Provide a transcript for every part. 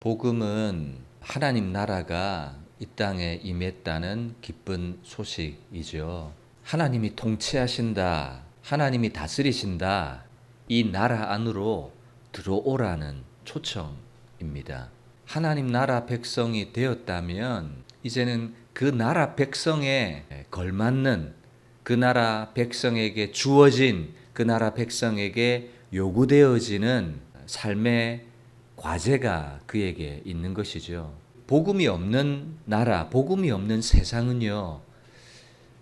복음은 하나님 나라가 이 땅에 임했다는 기쁜 소식이죠. 하나님이 통치하신다. 하나님이 다스리신다. 이 나라 안으로 들어오라는 초청입니다. 하나님 나라 백성이 되었다면 이제는 그 나라 백성에 걸맞는, 그 나라 백성에게 주어진, 그 나라 백성에게 요구되어지는 삶의 과제가 그에게 있는 것이죠. 복음이 없는 나라, 복음이 없는 세상은요,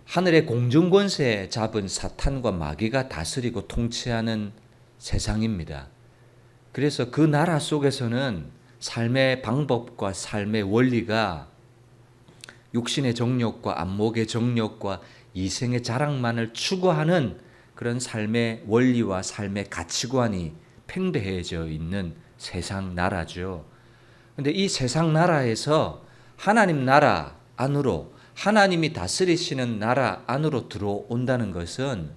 하늘의 공중권세 잡은 사탄과 마귀가 다스리고 통치하는 세상입니다. 그래서 그 나라 속에서는 삶의 방법과 삶의 원리가 육신의 정욕과 안목의 정욕과 이생의 자랑만을 추구하는 그런 삶의 원리와 삶의 가치관이 팽배해져 있는 세상 나라죠. 근데 이 세상 나라에서 하나님 나라 안으로, 하나님이 다스리시는 나라 안으로 들어온다는 것은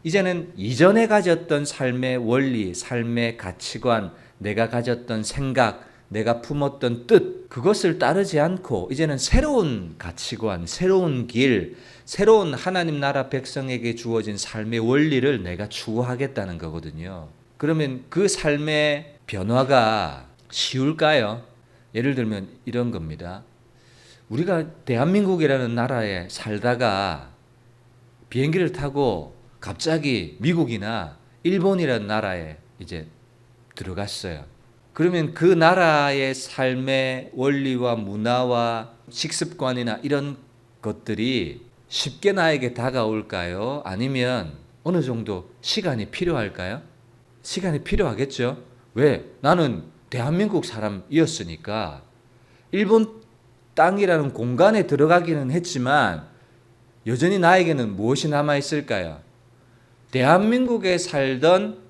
이제는 이전에 가졌던 삶의 원리, 삶의 가치관, 내가 가졌던 생각, 내가 품었던 뜻, 그것을 따르지 않고 이제는 새로운 가치관, 새로운 길, 새로운 하나님 나라 백성에게 주어진 삶의 원리를 내가 추구하겠다는 거거든요. 그러면 그 삶의 변화가 쉬울까요? 예를 들면 이런 겁니다. 우리가 대한민국이라는 나라에 살다가 비행기를 타고 갑자기 미국이나 일본이라는 나라에 이제 들어갔어요. 그러면 그 나라의 삶의 원리와 문화와 식습관이나 이런 것들이 쉽게 나에게 다가올까요? 아니면 어느 정도 시간이 필요할까요? 시간이 필요하겠죠. 왜? 나는 대한민국 사람이었으니까 일본 땅이라는 공간에 들어가기는 했지만 여전히 나에게는 무엇이 남아있을까요? 대한민국에 살던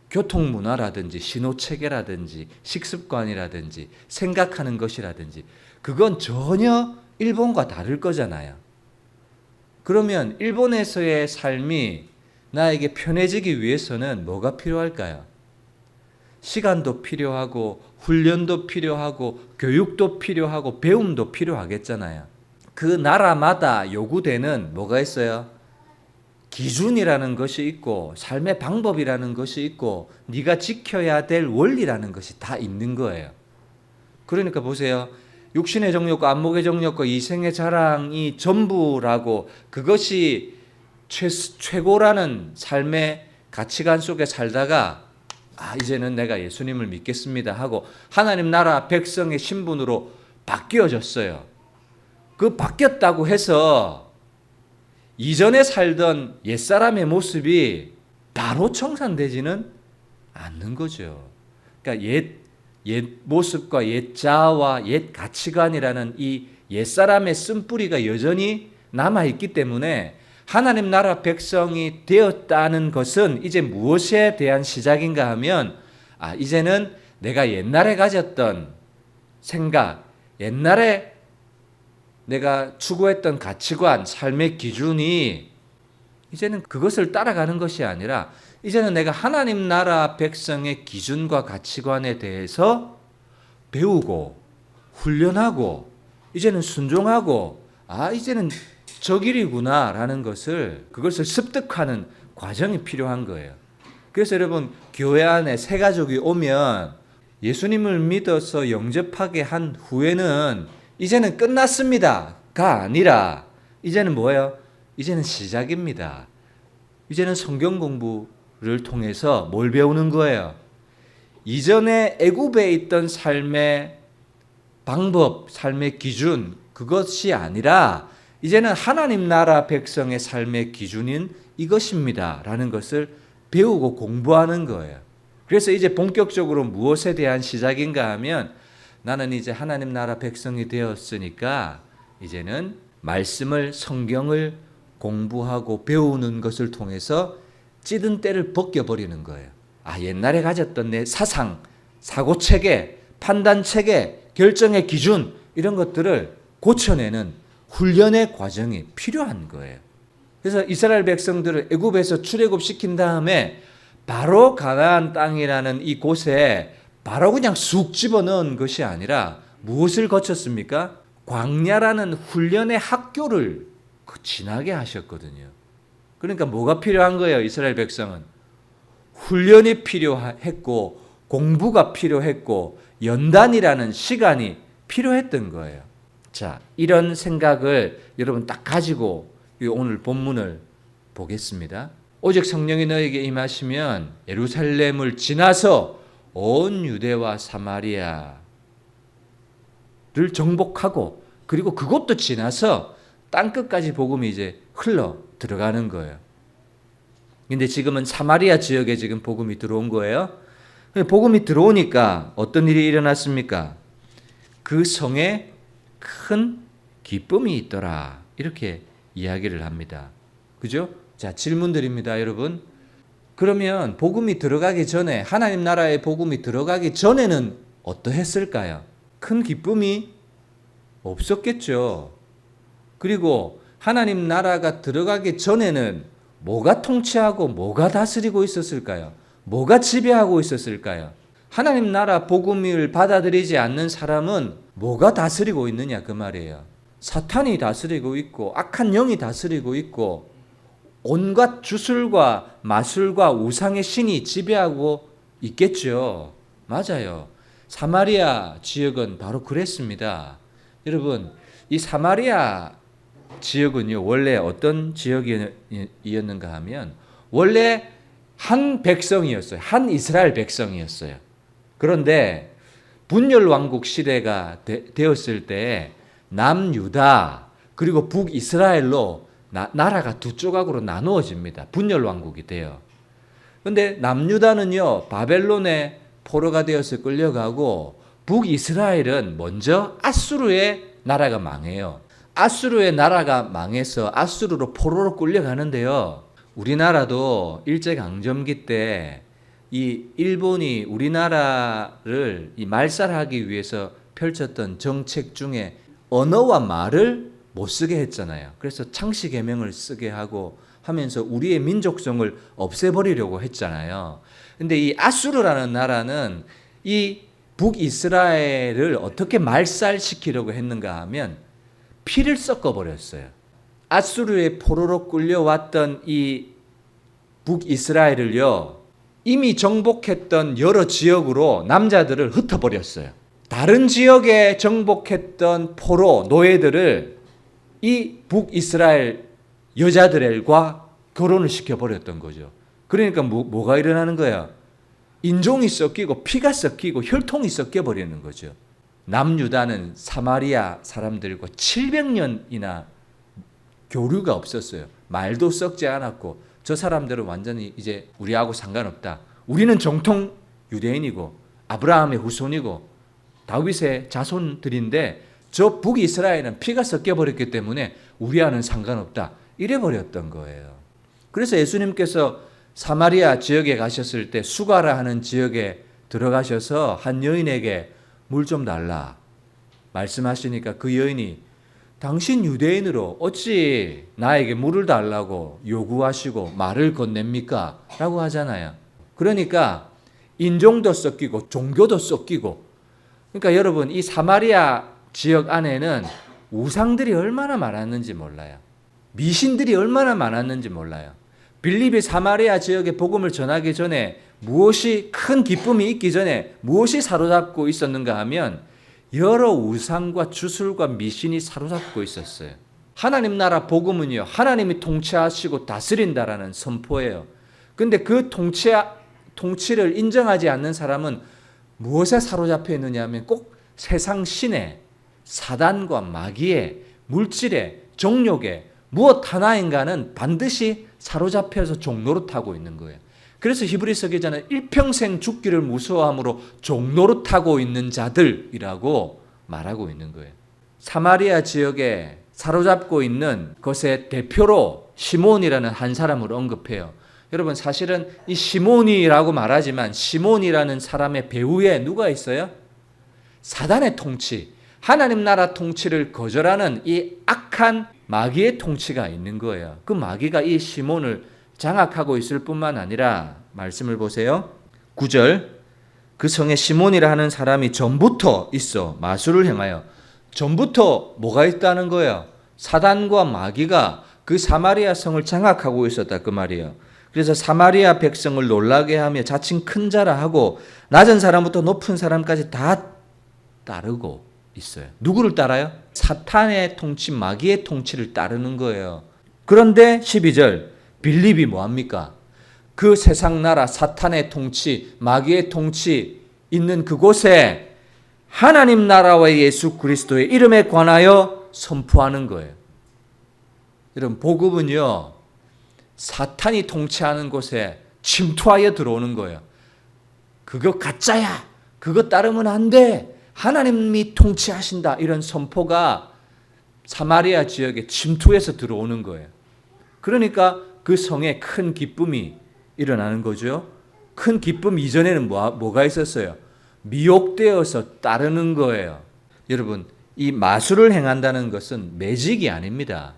교통문화라든지 신호체계라든지 식습관이라든지 생각하는 것이라든지 그건 전혀 일본과 다를 거잖아요. 그러면 일본에서의 삶이 나에게 편해지기 위해서는 뭐가 필요할까요? 시간도 필요하고 훈련도 필요하고 교육도 필요하고 배움도 필요하겠잖아요. 그 나라마다 요구되는 뭐가 있어요? 기준이라는 것이 있고 삶의 방법이라는 것이 있고 네가 지켜야 될 원리라는 것이 다 있는 거예요. 그러니까 보세요. 육신의 정욕과 안목의 정욕과 이생의 자랑이 전부라고 그것이 최고라는 삶의 가치관 속에 살다가 이제는 내가 예수님을 믿겠습니다 하고 하나님 나라 백성의 신분으로 바뀌어졌어요. 그 바뀌었다고 해서 이전에 살던 옛사람의 모습이 바로 청산되지는 않는 거죠. 그러니까 옛 모습과 옛 자아와 옛 가치관이라는 이 옛사람의 쓴뿌리가 여전히 남아있기 때문에 하나님 나라 백성이 되었다는 것은 이제 무엇에 대한 시작인가 하면 이제는 내가 옛날에 가졌던 생각, 옛날에 내가 추구했던 가치관, 삶의 기준이 이제는 그것을 따라가는 것이 아니라 이제는 내가 하나님 나라 백성의 기준과 가치관에 대해서 배우고 훈련하고 이제는 순종하고 이제는 저 길이구나 라는 그것을 습득하는 과정이 필요한 거예요. 그래서 여러분 교회 안에 새 가족이 오면 예수님을 믿어서 영접하게 한 후에는 이제는 끝났습니다가 아니라 이제는 뭐예요? 이제는 시작입니다. 이제는 성경 공부를 통해서 뭘 배우는 거예요? 이전에 애굽에 있던 삶의 방법, 삶의 기준 그것이 아니라 이제는 하나님 나라 백성의 삶의 기준인 이것입니다 라는 것을 배우고 공부하는 거예요. 그래서 이제 본격적으로 무엇에 대한 시작인가 하면 나는 이제 하나님 나라 백성이 되었으니까 이제는 말씀을 성경을 공부하고 배우는 것을 통해서 찌든 때를 벗겨버리는 거예요. 옛날에 가졌던 내 사상, 사고체계, 판단체계, 결정의 기준 이런 것들을 고쳐내는 훈련의 과정이 필요한 거예요. 그래서 이스라엘 백성들을 애굽에서 출애굽시킨 다음에 바로 가나안 땅이라는 이 곳에 바로 그냥 쑥 집어넣은 것이 아니라 무엇을 거쳤습니까? 광야라는 훈련의 학교를 지나게 하셨거든요. 그러니까 뭐가 필요한 거예요? 이스라엘 백성은 훈련이 필요했고 공부가 필요했고 연단이라는 시간이 필요했던 거예요. 자, 이런 생각을 여러분 딱 가지고 오늘 본문을 보겠습니다. 오직 성령이 너에게 임하시면 예루살렘을 지나서 온 유대와 사마리아를 정복하고 그리고 그것도 지나서 땅끝까지 복음이 이제 흘러 들어가는 거예요. 근데 지금은 사마리아 지역에 지금 복음이 들어온 거예요. 복음이 들어오니까 어떤 일이 일어났습니까? 그 성에 큰 기쁨이 있더라. 이렇게 이야기를 합니다. 그죠? 자, 질문 드립니다, 여러분. 그러면 복음이 들어가기 전에, 하나님 나라의 복음이 들어가기 전에는 어떠했을까요? 큰 기쁨이 없었겠죠. 그리고 하나님 나라가 들어가기 전에는 뭐가 통치하고 뭐가 다스리고 있었을까요? 뭐가 지배하고 있었을까요? 하나님 나라 복음을 받아들이지 않는 사람은 뭐가 다스리고 있느냐 그 말이에요. 사탄이 다스리고 있고 악한 영이 다스리고 있고 온갖 주술과 마술과 우상의 신이 지배하고 있겠죠. 맞아요. 사마리아 지역은 바로 그랬습니다. 여러분, 이 사마리아 지역은요, 원래 어떤 지역이었는가 하면 원래 한 백성이었어요. 한 이스라엘 백성이었어요. 그런데 분열왕국 시대가 되었을 때 남유다 그리고 북이스라엘로 나라가 두 조각으로 나누어집니다. 분열왕국이 돼요. 그런데 남유다는요 바벨론의 포로가 되어서 끌려가고 북이스라엘은 먼저 아수르의 나라가 망해요. 아수르의 나라가 망해서 아수르로 포로로 끌려가는데요. 우리나라도 일제강점기 때 이 일본이 우리나라를 말살하기 위해서 펼쳤던 정책 중에 언어와 말을 못 쓰게 했잖아요. 그래서 창씨개명을 쓰게 하고 하면서 우리의 민족성을 없애버리려고 했잖아요. 근데 이 아수르라는 나라는 이 북이스라엘을 어떻게 말살시키려고 했는가 하면 피를 섞어버렸어요. 아수르의 포로로 끌려왔던 이 북이스라엘을요, 이미 정복했던 여러 지역으로 남자들을 흩어버렸어요. 다른 지역에 정복했던 포로, 노예들을 이 북이스라엘 여자들과 결혼을 시켜버렸던 거죠. 그러니까 뭐가 일어나는 거야? 인종이 섞이고 피가 섞이고 혈통이 섞여버리는 거죠. 남유다는 사마리아 사람들과 700년이나 교류가 없었어요. 말도 섞지 않았고 저 사람들은 완전히 이제 우리하고 상관없다. 우리는 정통 유대인이고 아브라함의 후손이고 다윗의 자손들인데 저 북이스라엘은 피가 섞여버렸기 때문에 우리와는 상관없다. 이래버렸던 거예요. 그래서 예수님께서 사마리아 지역에 가셨을 때 수가라 하는 지역에 들어가셔서 한 여인에게 물 좀 달라 말씀하시니까 그 여인이 당신 유대인으로 어찌 나에게 물을 달라고 요구하시고 말을 건넵니까? 라고 하잖아요. 그러니까 인종도 섞이고 종교도 섞이고, 그러니까 여러분 이 사마리아 지역 안에는 우상들이 얼마나 많았는지 몰라요. 미신들이 얼마나 많았는지 몰라요. 빌립이 사마리아 지역에 복음을 전하기 전에 무엇이 큰 기쁨이 있기 전에 무엇이 사로잡고 있었는가 하면 여러 우상과 주술과 미신이 사로잡고 있었어요. 하나님 나라 복음은요, 하나님이 통치하시고 다스린다라는 선포예요. 근데 그 통치를 인정하지 않는 사람은 무엇에 사로잡혀 있느냐 하면 꼭 세상 신에, 사단과 마귀에, 물질에, 정욕에 무엇 하나인가는 반드시 사로잡혀서 종노릇하고 있는 거예요. 그래서 히브리서 기자는 일평생 죽기를 무서워함으로 종노릇하고 있는 자들이라고 말하고 있는 거예요. 사마리아 지역에 사로잡고 있는 것의 대표로 시몬이라는 한 사람을 언급해요. 여러분 사실은 이 시몬이라고 말하지만 시몬이라는 사람의 배후에 누가 있어요? 사단의 통치, 하나님 나라 통치를 거절하는 이 악한 마귀의 통치가 있는 거예요. 그 마귀가 이 시몬을 장악하고 있을 뿐만 아니라 말씀을 보세요. 9절 그 성에 시몬이라 하는 사람이 전부터 있어 마술을 행하여. 전부터 뭐가 있다는 거예요? 사단과 마귀가 그 사마리아 성을 장악하고 있었다 그 말이에요. 그래서 사마리아 백성을 놀라게 하며 자칭 큰 자라 하고 낮은 사람부터 높은 사람까지 다 따르고 있어요. 누구를 따라요? 사탄의 통치, 마귀의 통치를 따르는 거예요. 그런데 12절 빌립이 뭐합니까? 그 세상 나라 사탄의 통치, 마귀의 통치 있는 그곳에 하나님 나라와 예수 그리스도의 이름에 관하여 선포하는 거예요. 여러분, 복음은요, 사탄이 통치하는 곳에 침투하여 들어오는 거예요. 그거 가짜야. 그거 따르면 안 돼. 하나님이 통치하신다. 이런 선포가 사마리아 지역에 침투해서 들어오는 거예요. 그러니까 그 성에 큰 기쁨이 일어나는 거죠. 큰 기쁨 이전에는 뭐가 있었어요? 미혹되어서 따르는 거예요. 여러분, 이 마술을 행한다는 것은 매직이 아닙니다.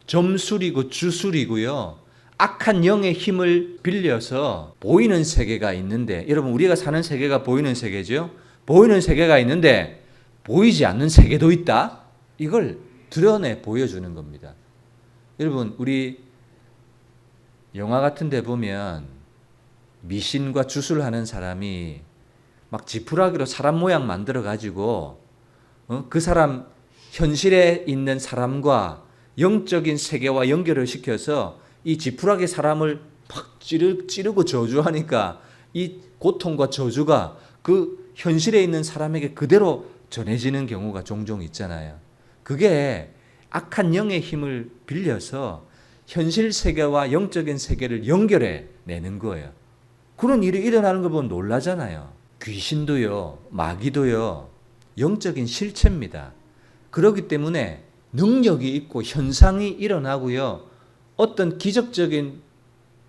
점술이고 주술이고요. 악한 영의 힘을 빌려서 보이는 세계가 있는데, 여러분, 우리가 사는 세계가 보이는 세계죠. 보이는 세계가 있는데 보이지 않는 세계도 있다. 이걸 드러내 보여주는 겁니다. 여러분, 우리 영화 같은 데 보면 미신과 주술하는 사람이 막 지푸라기로 사람 모양 만들어 가지고 그 사람 현실에 있는 사람과 영적인 세계와 연결을 시켜서 이 지푸라기 사람을 팍 찌르고 저주하니까 이 고통과 저주가 그 현실에 있는 사람에게 그대로 전해지는 경우가 종종 있잖아요. 그게 악한 영의 힘을 빌려서 현실 세계와 영적인 세계를 연결해 내는 거예요. 그런 일이 일어나는 걸 보면 놀라잖아요. 귀신도요, 마귀도요, 영적인 실체입니다. 그렇기 때문에 능력이 있고 현상이 일어나고요, 어떤 기적적인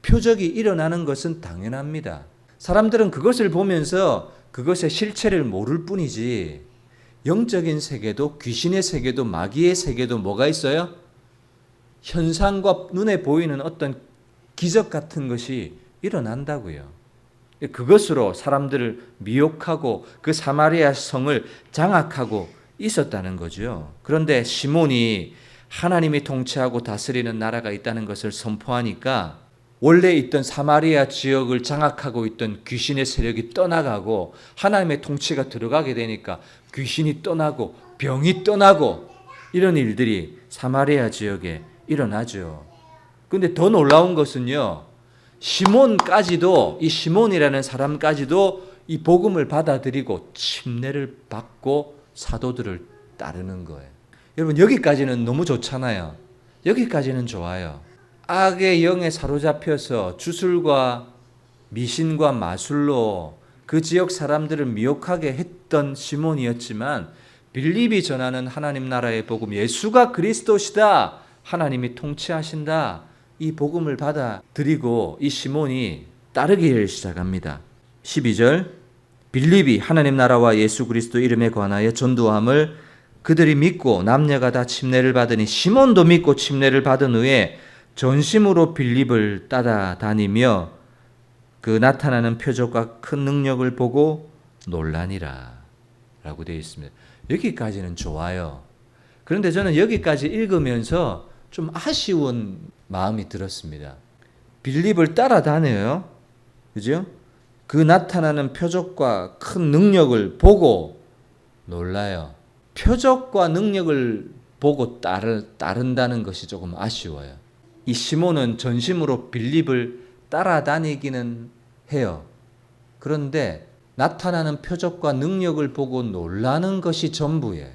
표적이 일어나는 것은 당연합니다. 사람들은 그것을 보면서 그것의 실체를 모를 뿐이지, 영적인 세계도 귀신의 세계도 마귀의 세계도 뭐가 있어요? 현상과 눈에 보이는 어떤 기적 같은 것이 일어난다고요. 그것으로 사람들을 미혹하고 그 사마리아 성을 장악하고 있었다는 거죠. 그런데 시몬이 하나님이 통치하고 다스리는 나라가 있다는 것을 선포하니까 원래 있던 사마리아 지역을 장악하고 있던 귀신의 세력이 떠나가고 하나님의 통치가 들어가게 되니까 귀신이 떠나고 병이 떠나고 이런 일들이 사마리아 지역에 일어나죠. 그런데 더 놀라운 것은요, 시몬까지도, 이 시몬이라는 사람까지도 이 복음을 받아들이고 침례를 받고 사도들을 따르는 거예요. 여러분, 여기까지는 너무 좋잖아요. 여기까지는 좋아요. 악의 영에 사로잡혀서 주술과 미신과 마술로 그 지역 사람들을 미혹하게 했던 시몬이었지만, 빌립이 전하는 하나님 나라의 복음, 예수가 그리스도시다, 하나님이 통치하신다, 이 복음을 받아들이고 이 시몬이 따르기를 시작합니다. 12절 빌립이 하나님 나라와 예수 그리스도 이름에 관하여 전도함을 그들이 믿고 남녀가 다 침례를 받으니 시몬도 믿고 침례를 받은 후에 전심으로 빌립을 따라다니며 그 나타나는 표적과 큰 능력을 보고 놀라니라 라고 되어 있습니다. 여기까지는 좋아요. 그런데 저는 여기까지 읽으면서 좀 아쉬운 마음이 들었습니다. 빌립을 따라다녀요. 그죠? 그 나타나는 표적과 큰 능력을 보고 놀라요. 표적과 능력을 보고 따른다는 것이 조금 아쉬워요. 이 시몬은 전심으로 빌립을 따라다니기는 해요. 그런데 나타나는 표적과 능력을 보고 놀라는 것이 전부예요.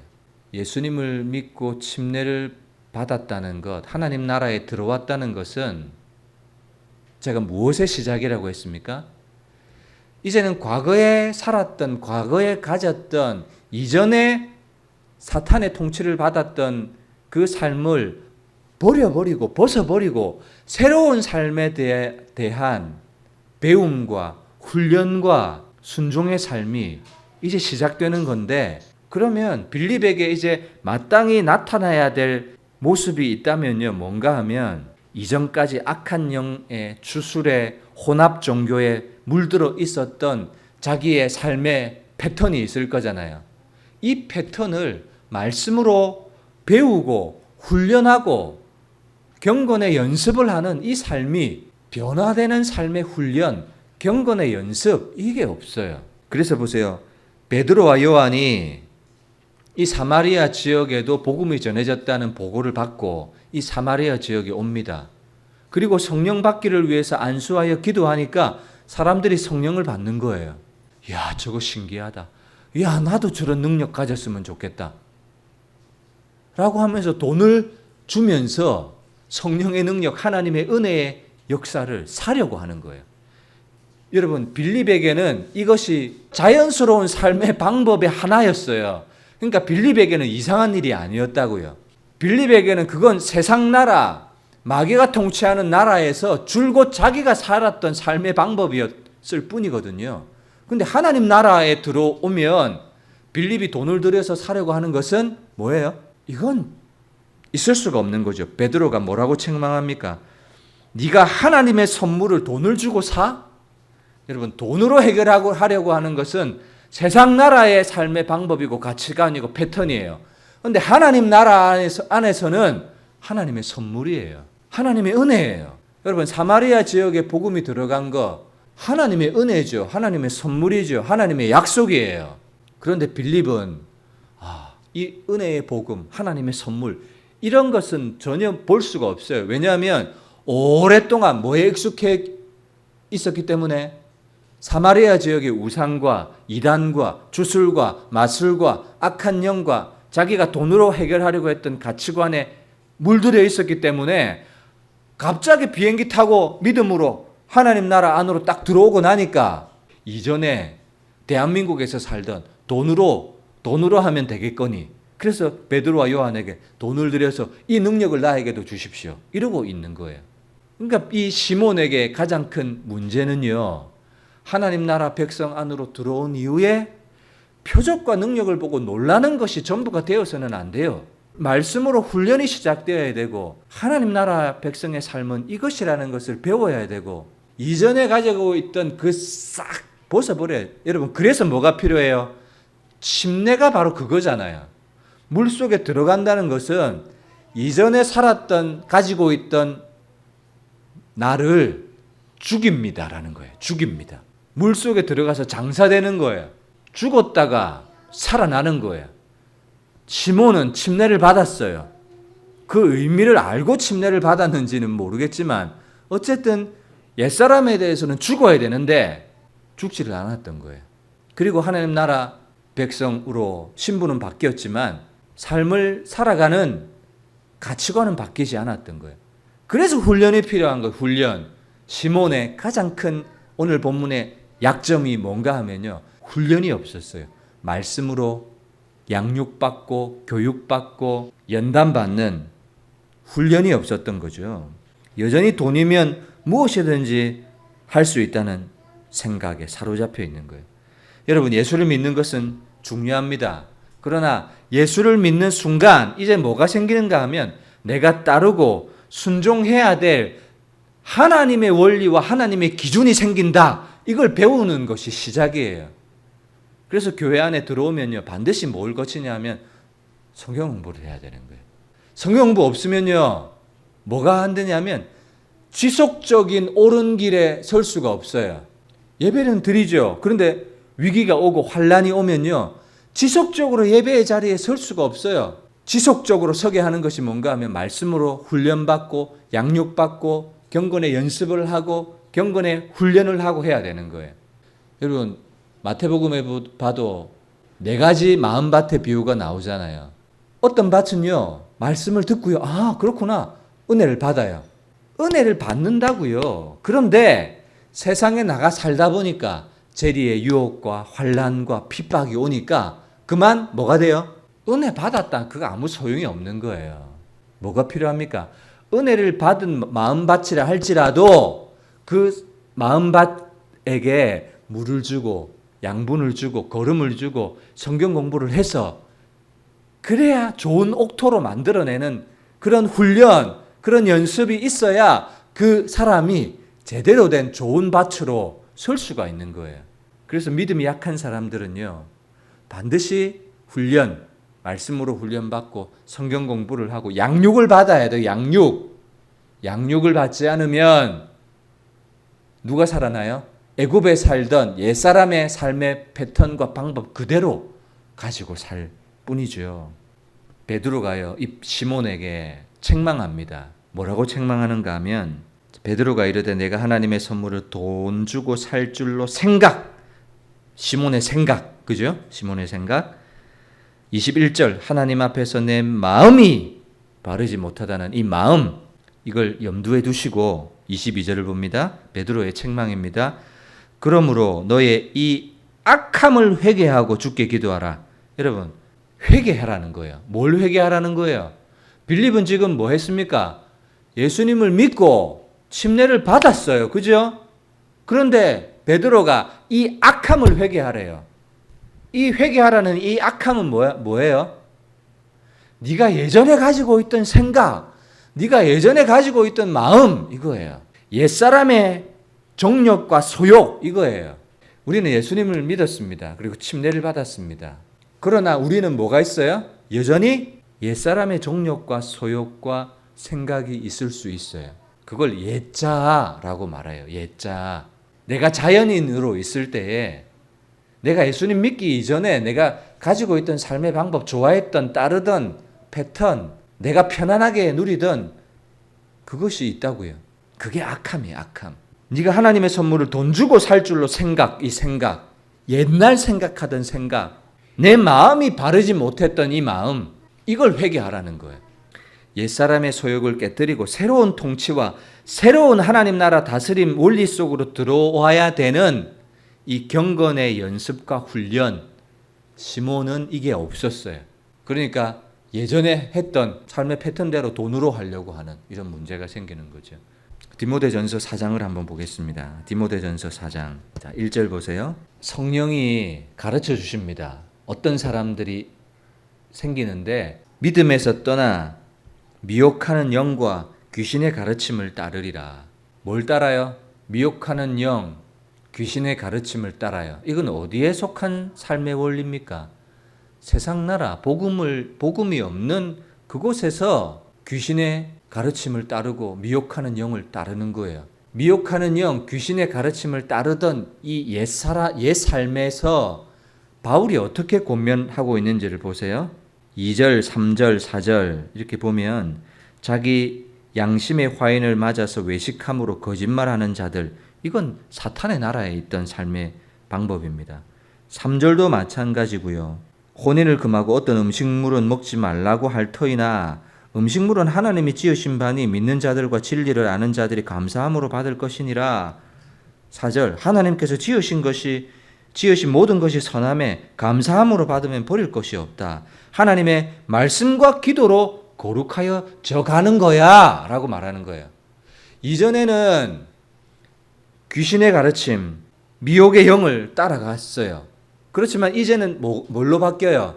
예수님을 믿고 침례를 받았다는 것, 하나님 나라에 들어왔다는 것은 제가 무엇의 시작이라고 했습니까? 이제는 과거에 살았던, 과거에 가졌던, 이전에 사탄의 통치를 받았던 그 삶을 버려버리고 벗어버리고 새로운 삶에 대한 배움과 훈련과 순종의 삶이 이제 시작되는 건데, 그러면 빌립에게 이제 마땅히 나타나야 될 모습이 있다면요, 뭔가 하면 이전까지 악한 영의 주술의 혼합 종교에 물들어 있었던 자기의 삶의 패턴이 있을 거잖아요. 이 패턴을 말씀으로 배우고 훈련하고 경건의 연습을 하는 이 삶이 변화되는 삶의 훈련, 경건의 연습, 이게 없어요. 그래서 보세요. 베드로와 요한이 이 사마리아 지역에도 복음이 전해졌다는 보고를 받고 이 사마리아 지역에 옵니다. 그리고 성령 받기를 위해서 안수하여 기도하니까 사람들이 성령을 받는 거예요. 야, 저거 신기하다. 야, 나도 저런 능력 가졌으면 좋겠다. 라고 하면서 돈을 주면서 성령의 능력, 하나님의 은혜의 역사를 사려고 하는 거예요. 여러분, 빌립에게는 이것이 자연스러운 삶의 방법의 하나였어요. 그러니까 빌립에게는 이상한 일이 아니었다고요. 빌립에게는 그건 세상 나라, 마귀가 통치하는 나라에서 줄곧 자기가 살았던 삶의 방법이었을 뿐이거든요. 근데 하나님 나라에 들어오면 빌립이 돈을 들여서 사려고 하는 것은 뭐예요? 이건 있을 수가 없는 거죠. 베드로가 뭐라고 책망합니까? 네가 하나님의 선물을 돈을 주고 사? 여러분, 돈으로 해결하려고 하는 것은 세상 나라의 삶의 방법이고 가치관이고 패턴이에요. 그런데 하나님 나라 안에서는 하나님의 선물이에요. 하나님의 은혜예요. 여러분, 사마리아 지역에 복음이 들어간 거 하나님의 은혜죠. 하나님의 선물이죠. 하나님의 약속이에요. 그런데 빌립은 이 은혜의 복음, 하나님의 선물, 이런 것은 전혀 볼 수가 없어요. 왜냐하면 오랫동안 뭐에 익숙해 있었기 때문에 사마리아 지역의 우상과 이단과 주술과 마술과 악한 영과 자기가 돈으로 해결하려고 했던 가치관에 물들여 있었기 때문에 갑자기 비행기 타고 믿음으로 하나님 나라 안으로 딱 들어오고 나니까 이전에 대한민국에서 살던 돈으로 하면 되겠거니. 그래서 베드로와 요한에게 돈을 들여서 이 능력을 나에게도 주십시오. 이러고 있는 거예요. 그러니까 이 시몬에게 가장 큰 문제는요. 하나님 나라 백성 안으로 들어온 이후에 표적과 능력을 보고 놀라는 것이 전부가 되어서는 안 돼요. 말씀으로 훈련이 시작되어야 되고 하나님 나라 백성의 삶은 이것이라는 것을 배워야 되고 이전에 가지고 있던 그 싹 벗어버려요. 여러분, 그래서 뭐가 필요해요? 침례가 바로 그거잖아요. 물속에 들어간다는 것은 이전에 살았던 가지고 있던 나를 죽입니다라는 거예요. 죽입니다. 물속에 들어가서 장사되는 거예요. 죽었다가 살아나는 거예요. 시몬은 침례를 받았어요. 그 의미를 알고 침례를 받았는지는 모르겠지만 어쨌든 옛사람에 대해서는 죽어야 되는데 죽지를 않았던 거예요. 그리고 하나님 나라 백성으로 신분은 바뀌었지만 삶을 살아가는 가치관은 바뀌지 않았던 거예요. 그래서 훈련이 필요한 거예요. 훈련. 시몬의 가장 큰 오늘 본문의 약점이 뭔가 하면요. 훈련이 없었어요. 말씀으로 양육받고 교육받고 연단받는 훈련이 없었던 거죠. 여전히 돈이면 무엇이든지 할 수 있다는 생각에 사로잡혀 있는 거예요. 여러분, 예수를 믿는 것은 중요합니다. 그러나 예수를 믿는 순간 이제 뭐가 생기는가 하면 내가 따르고 순종해야 될 하나님의 원리와 하나님의 기준이 생긴다. 이걸 배우는 것이 시작이에요. 그래서 교회 안에 들어오면요, 반드시 뭘 거치냐 하면 성경 공부를 해야 되는 거예요. 성경 공부 없으면요, 뭐가 안 되냐면 지속적인 옳은 길에 설 수가 없어요. 예배는 드리죠. 그런데 위기가 오고 환란이 오면요, 지속적으로 예배의 자리에 설 수가 없어요. 지속적으로 서게 하는 것이 뭔가 하면 말씀으로 훈련받고 양육받고 경건의 연습을 하고 경건의 훈련을 하고 해야 되는 거예요. 여러분, 마태복음에 봐도 4가지 마음밭의 비유가 나오잖아요. 어떤 밭은요, 말씀을 듣고요, 아, 그렇구나, 은혜를 받아요. 은혜를 받는다고요. 그런데 세상에 나가 살다 보니까 재리의 유혹과 환란과 핍박이 오니까 그만 뭐가 돼요? 은혜 받았다. 그거 아무 소용이 없는 거예요. 뭐가 필요합니까? 은혜를 받은 마음밭이라 할지라도 그 마음밭에게 물을 주고 양분을 주고 거름을 주고 성경 공부를 해서 그래야 좋은 옥토로 만들어내는 그런 훈련, 그런 연습이 있어야 그 사람이 제대로 된 좋은 밭으로 설 수가 있는 거예요. 그래서 믿음이 약한 사람들은요, 반드시 훈련, 말씀으로 훈련받고 성경 공부를 하고 양육을 받아야 돼요. 양육을 받지 않으면 누가 살아나요? 애굽에 살던 옛사람의 삶의 패턴과 방법 그대로 가지고 살 뿐이죠. 베드로가요, 이 시몬에게 책망합니다. 뭐라고 책망하는가 하면, 베드로가 이르되 내가 하나님의 선물을 돈 주고 살 줄로 시몬의 생각, 그죠? 시몬의 생각. 21절, 하나님 앞에서 내 마음이 바르지 못하다는 이 마음, 이걸 염두에 두시고 22절을 봅니다. 베드로의 책망입니다. 그러므로 너의 이 악함을 회개하고 주께 기도하라. 여러분, 회개하라는 거예요. 뭘 회개하라는 거예요? 빌립은 지금 뭐 했습니까? 예수님을 믿고 침례를 받았어요. 그죠? 그런데 베드로가 이 악함을 회개하래요. 이 회개하라는 이 악함은 뭐예요? 네가 예전에 가지고 있던 생각, 네가 예전에 가지고 있던 마음, 이거예요. 옛사람의 정욕과 소욕, 이거예요. 우리는 예수님을 믿었습니다. 그리고 침례를 받았습니다. 그러나 우리는 뭐가 있어요? 여전히 옛사람의 정욕과 소욕과 생각이 있을 수 있어요. 그걸 옛자라고 말해요. 옛자. 내가 자연인으로 있을 때에 내가 예수님 믿기 이전에 내가 가지고 있던 삶의 방법, 좋아했던, 따르던 패턴, 내가 편안하게 누리던 그것이 있다고요. 그게 악함이에요. 악함. 네가 하나님의 선물을 돈 주고 살 줄로 이 생각, 옛날 생각하던 생각, 내 마음이 바르지 못했던 이 마음, 이걸 회개하라는 거예요. 옛사람의 소욕을 깨뜨리고 새로운 통치와 새로운 하나님 나라 다스림 원리 속으로 들어와야 되는 이 경건의 연습과 훈련, 시몬은 이게 없었어요. 그러니까 예전에 했던 삶의 패턴대로 돈으로 하려고 하는 이런 문제가 생기는 거죠. 디모데전서 4장을 한번 보겠습니다. 디모데전서 4장. 자, 1절 보세요. 성령이 가르쳐 주십니다. 어떤 사람들이 생기는데 믿음에서 떠나 미혹하는 영과 귀신의 가르침을 따르리라. 뭘 따라요? 미혹하는 영, 귀신의 가르침을 따라요. 이건 어디에 속한 삶의 원리입니까? 세상 나라, 복음이 없는 그곳에서 귀신의 가르침을 따르고 미혹하는 영을 따르는 거예요. 미혹하는 영, 귀신의 가르침을 따르던 이 옛 삶에서 바울이 어떻게 권면하고 있는지를 보세요. 2절, 3절, 4절 이렇게 보면 자기 양심의 화인을 맞아서 외식함으로 거짓말하는 자들, 이건 사탄의 나라에 있던 삶의 방법입니다. 3절도 마찬가지고요. 혼인을 금하고 어떤 음식물은 먹지 말라고 할 터이나 음식물은 하나님이 지으신 바니 믿는 자들과 진리를 아는 자들이 감사함으로 받을 것이니라. 4절, 하나님께서 지으신 모든 것이 선함에 감사함으로 받으면 버릴 것이 없다. 하나님의 말씀과 기도로 거룩하여 져가는 거야 라고 말하는 거예요. 이전에는 귀신의 가르침, 미혹의 영을 따라갔어요. 그렇지만 이제는 뭘로 바뀌어요?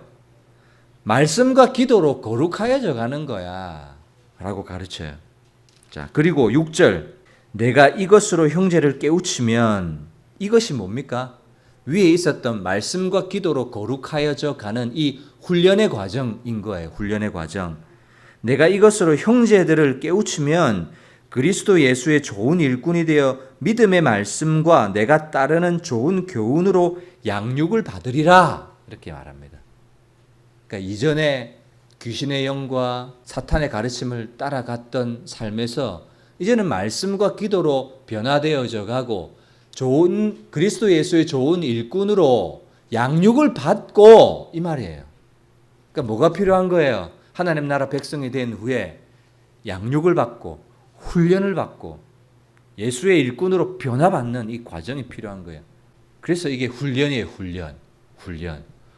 말씀과 기도로 거룩하여 져가는 거야 라고 가르쳐요. 자, 그리고 6절, 내가 이것으로 형제를 깨우치면, 이것이 뭡니까? 위에 있었던 말씀과 기도로 거룩하여져 가는 이 훈련의 과정인 거예요. 훈련의 과정. 내가 이것으로 형제들을 깨우치면 그리스도 예수의 좋은 일꾼이 되어 믿음의 말씀과 내가 따르는 좋은 교훈으로 양육을 받으리라. 이렇게 말합니다. 그러니까 이전에 귀신의 영과 사탄의 가르침을 따라갔던 삶에서 이제는 말씀과 기도로 변화되어져 가고 좋은 그리스도 예수의 좋은 일꾼으로 양육을 받고, 이 말이에요. 그러니까 뭐가 필요한 거예요? 하나님 나라 백성이 된 후에 양육을 받고 훈련을 받고 예수의 일꾼으로 변화받는 이 과정이 필요한 거예요. 그래서 이게 훈련이에요.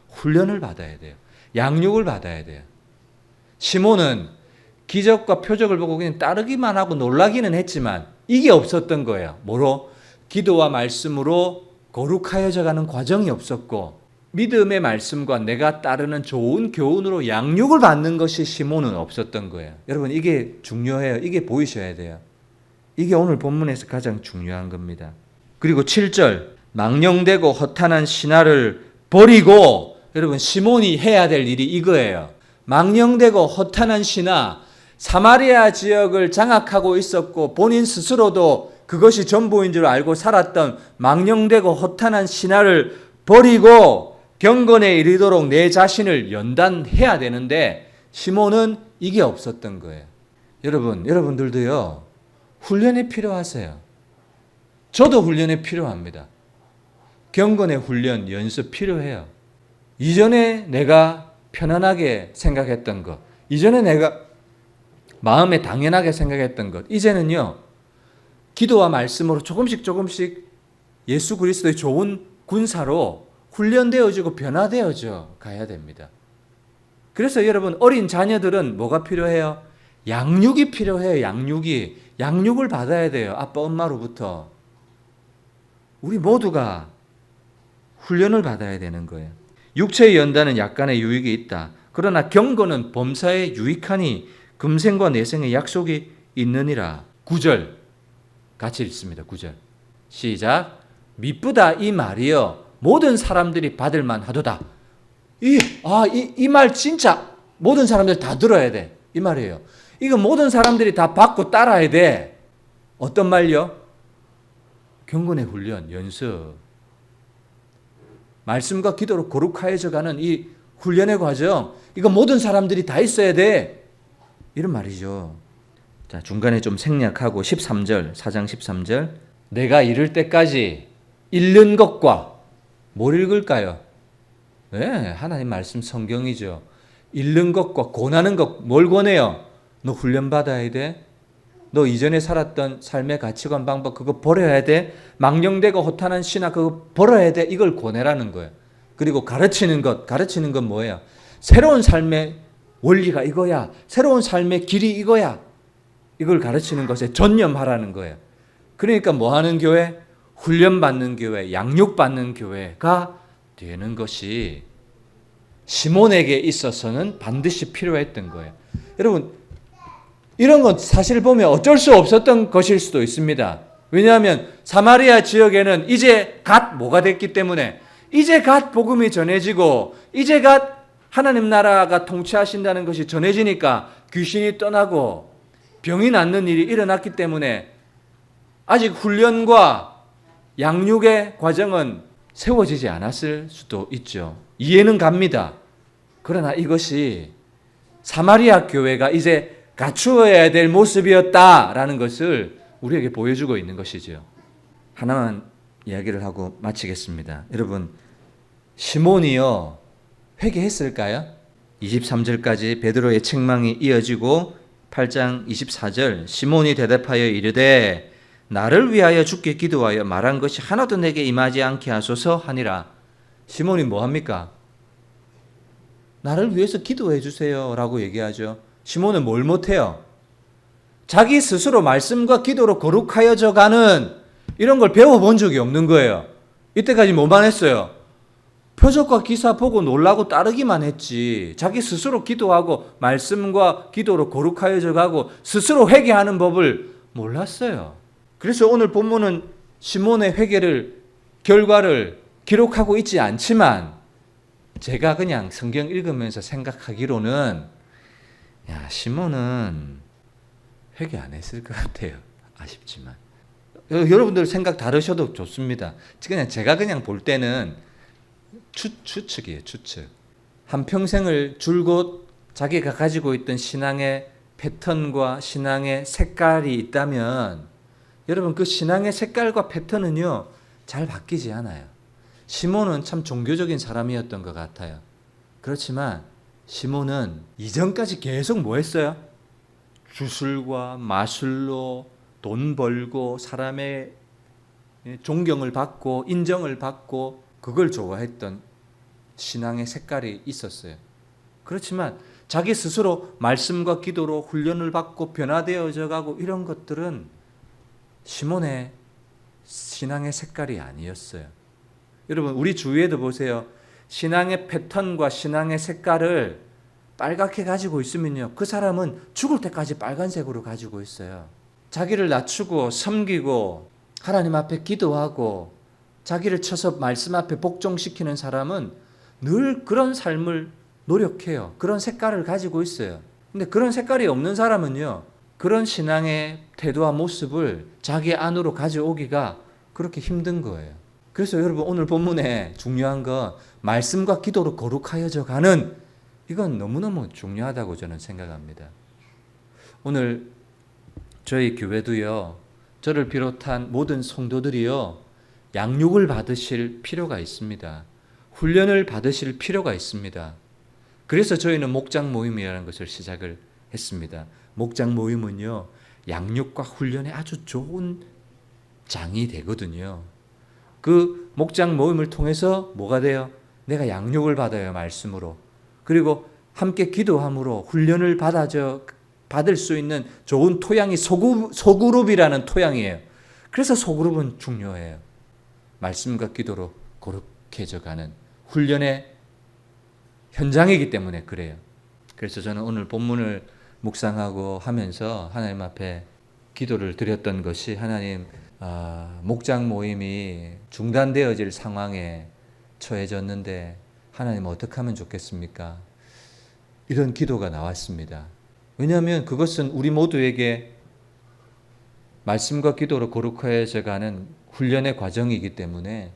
훈련을 받아야 돼요. 양육을 받아야 돼요. 시몬은 기적과 표적을 보고 그냥 따르기만 하고 놀라기는 했지만 이게 없었던 거예요. 뭐로? 기도와 말씀으로 거룩하여져 가는 과정이 없었고 믿음의 말씀과 내가 따르는 좋은 교훈으로 양육을 받는 것이 시몬은 없었던 거예요. 여러분, 이게 중요해요. 이게 보이셔야 돼요. 이게 오늘 본문에서 가장 중요한 겁니다. 그리고 7절, 망령되고 허탄한 신화를 버리고, 여러분 시몬이 해야 될 일이 이거예요. 망령되고 허탄한 신화, 사마리아 지역을 장악하고 있었고 본인 스스로도 그것이 전부인 줄 알고 살았던 망령되고 허탄한 신화를 버리고 경건에 이르도록 내 자신을 연단해야 되는데 시몬은 이게 없었던 거예요. 여러분들도요, 훈련이 필요하세요. 저도 훈련이 필요합니다. 경건의 훈련, 연습 필요해요. 이전에 내가 편안하게 생각했던 것, 이전에 내가 마음에 당연하게 생각했던 것, 이제는요, 기도와 말씀으로 조금씩 예수 그리스도의 좋은 군사로 훈련되어지고 변화되어져 가야 됩니다. 그래서 여러분, 어린 자녀들은 뭐가 필요해요? 양육이 필요해요. 양육을 받아야 돼요. 아빠 엄마로부터. 우리 모두가 훈련을 받아야 되는 거예요. 육체의 연단은 약간의 유익이 있다. 그러나 경건은 범사에 유익하니 금생과 내생의 약속이 있느니라. 9절 같이 읽습니다. 9절 시작. 미쁘다 이 말이여 모든 사람들이 받을 만하도다. 이 말 진짜 모든 사람들 다 들어야 돼. 이 말이에요. 이거 모든 사람들이 다 받고 따라야 돼. 어떤 말요? 경건의 훈련, 연습. 말씀과 기도로 거룩하여져가는 이 훈련의 과정, 이거 모든 사람들이 다 있어야 돼. 이런 말이죠. 자, 중간에 좀 생략하고 13절, 4장 13절. 내가 이를 때까지 읽는 것과 뭘 읽을까요? 네, 하나님 말씀 성경이죠. 읽는 것과 권하는 것, 뭘 권해요? 너 훈련받아야 돼. 너 이전에 살았던 삶의 가치관, 방법 그거 버려야 돼. 망령되고 허탄한 신화 그거 버려야 돼. 이걸 권해라는 거예요. 그리고 가르치는 건 뭐예요? 새로운 삶의 원리가 이거야. 새로운 삶의 길이 이거야. 이걸 가르치는 것에 전념하라는 거예요. 그러니까 뭐 하는 교회? 훈련받는 교회, 양육받는 교회가 되는 것이 시몬에게 있어서는 반드시 필요했던 거예요. 여러분, 이런 건 사실 보면 어쩔 수 없었던 것일 수도 있습니다. 왜냐하면 사마리아 지역에는 이제 갓 뭐가 됐기 때문에, 이제 갓 복음이 전해지고 이제 갓 하나님 나라가 통치하신다는 것이 전해지니까 귀신이 떠나고 병이 낫는 일이 일어났기 때문에 아직 훈련과 양육의 과정은 세워지지 않았을 수도 있죠. 이해는 갑니다. 그러나 이것이 사마리아 교회가 이제 갖추어야 될 모습이었다라는 것을 우리에게 보여주고 있는 것이죠. 하나만 이야기를 하고 마치겠습니다. 여러분, 시몬이요, 회개했을까요? 23절까지 베드로의 책망이 이어지고 8장 24절 시몬이 대답하여 이르되 나를 위하여 주께 기도하여 말한 것이 하나도 내게 임하지 않게 하소서 하니라. 시몬이 뭐합니까? 나를 위해서 기도해 주세요 라고 얘기하죠. 시몬은 뭘 못해요? 자기 스스로 말씀과 기도로 거룩하여져 가는 이런 걸 배워본 적이 없는 거예요. 이때까지 뭐만 했어요? 표적과 기사 보고 놀라고 따르기만 했지. 자기 스스로 기도하고 말씀과 기도로 거룩하여져 가고 스스로 회개하는 법을 몰랐어요. 그래서 오늘 본문은 시몬의 결과를 기록하고 있지 않지만 제가 그냥 성경 읽으면서 생각하기로는 시몬은 회개 안 했을 것 같아요. 아쉽지만. 여러분들 생각 다르셔도 좋습니다. 제가 볼 때는 추측이에요. 추측. 한평생을 줄곧 자기가 가지고 있던 신앙의 패턴과 신앙의 색깔이 있다면 여러분 그 신앙의 색깔과 패턴은요 잘 바뀌지 않아요. 시몬은 참 종교적인 사람이었던 것 같아요. 그렇지만 시몬은 이전까지 계속 뭐 했어요? 주술과 마술로 돈 벌고 사람의 존경을 받고 인정을 받고 그걸 좋아했던 신앙의 색깔이 있었어요. 그렇지만 자기 스스로 말씀과 기도로 훈련을 받고 변화되어져 가고 이런 것들은 시몬의 신앙의 색깔이 아니었어요. 여러분 우리 주위에도 보세요. 신앙의 패턴과 신앙의 색깔을 빨갛게 가지고 있으면요, 그 사람은 죽을 때까지 빨간색으로 가지고 있어요. 자기를 낮추고 섬기고 하나님 앞에 기도하고 자기를 쳐서 말씀 앞에 복종시키는 사람은 늘 그런 삶을 노력해요. 그런 색깔을 가지고 있어요. 근데 그런 색깔이 없는 사람은요, 그런 신앙의 태도와 모습을 자기 안으로 가져오기가 그렇게 힘든 거예요. 그래서 여러분, 오늘 본문에 중요한 건 말씀과 기도로 거룩하여져 가는, 이건 너무너무 중요하다고 저는 생각합니다. 오늘 저희 교회도요, 저를 비롯한 모든 성도들이요, 양육을 받으실 필요가 있습니다. 훈련을 받으실 필요가 있습니다. 그래서 저희는 목장 모임이라는 것을 시작을 했습니다. 목장 모임은요, 양육과 훈련에 아주 좋은 장이 되거든요. 그 목장 모임을 통해서 뭐가 돼요? 내가 양육을 받아요, 말씀으로. 그리고 함께 기도함으로 훈련을 받을 수 있는 좋은 토양이 소그룹이라는 토양이에요. 그래서 소그룹은 중요해요. 말씀과 기도로 거룩해져 가는 훈련의 현장이기 때문에 그래요. 그래서 저는 오늘 본문을 묵상하고 하면서 하나님 앞에 기도를 드렸던 것이, 하나님, 목장 모임이 중단되어질 상황에 처해졌는데 하나님 어떻게 하면 좋겠습니까? 이런 기도가 나왔습니다. 왜냐하면 그것은 우리 모두에게 말씀과 기도로 거룩해져 가는 훈련의 과정이기 때문에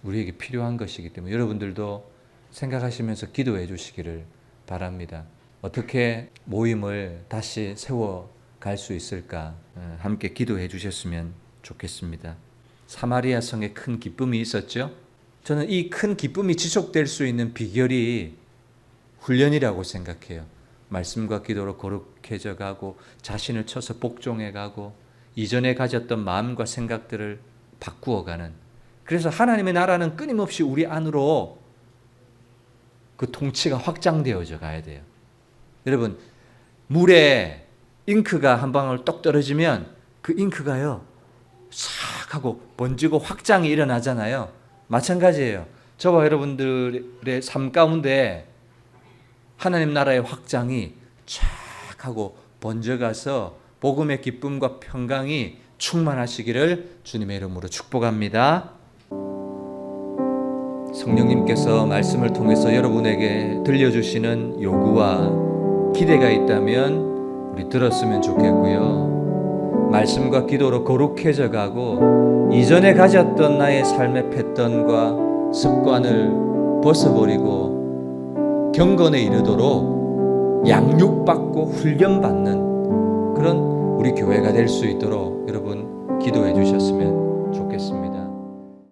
우리에게 필요한 것이기 때문에 여러분들도 생각하시면서 기도해 주시기를 바랍니다. 어떻게 모임을 다시 세워갈 수 있을까? 함께 기도해 주셨으면 좋겠습니다. 사마리아 성에 큰 기쁨이 있었죠? 저는 이 큰 기쁨이 지속될 수 있는 비결이 훈련이라고 생각해요. 말씀과 기도로 거룩해져 가고 자신을 쳐서 복종해 가고 이전에 가졌던 마음과 생각들을 바꾸어 가는, 그래서 하나님의 나라는 끊임없이 우리 안으로 그 통치가 확장되어져 가야 돼요. 여러분, 물에 잉크가 한 방울 똑 떨어지면 그 잉크가요, 싹 하고 번지고 확장이 일어나잖아요. 마찬가지예요. 저와 여러분들의 삶 가운데 하나님 나라의 확장이 쫙 하고 번져가서 복음의 기쁨과 평강이 충만하시기를 주님의 이름으로 축복합니다. 성령님께서 말씀을 통해서 여러분에게 들려주시는 요구와 기대가 있다면 우리 들었으면 좋겠고요. 말씀과 기도로 거룩해져 가고 이전에 가졌던 나의 삶의 패턴과 습관을 벗어버리고 경건에 이르도록 양육받고 훈련받는 그런 우리 교회가 될 수 있도록 여러분 기도해 주셨으면 좋겠습니다.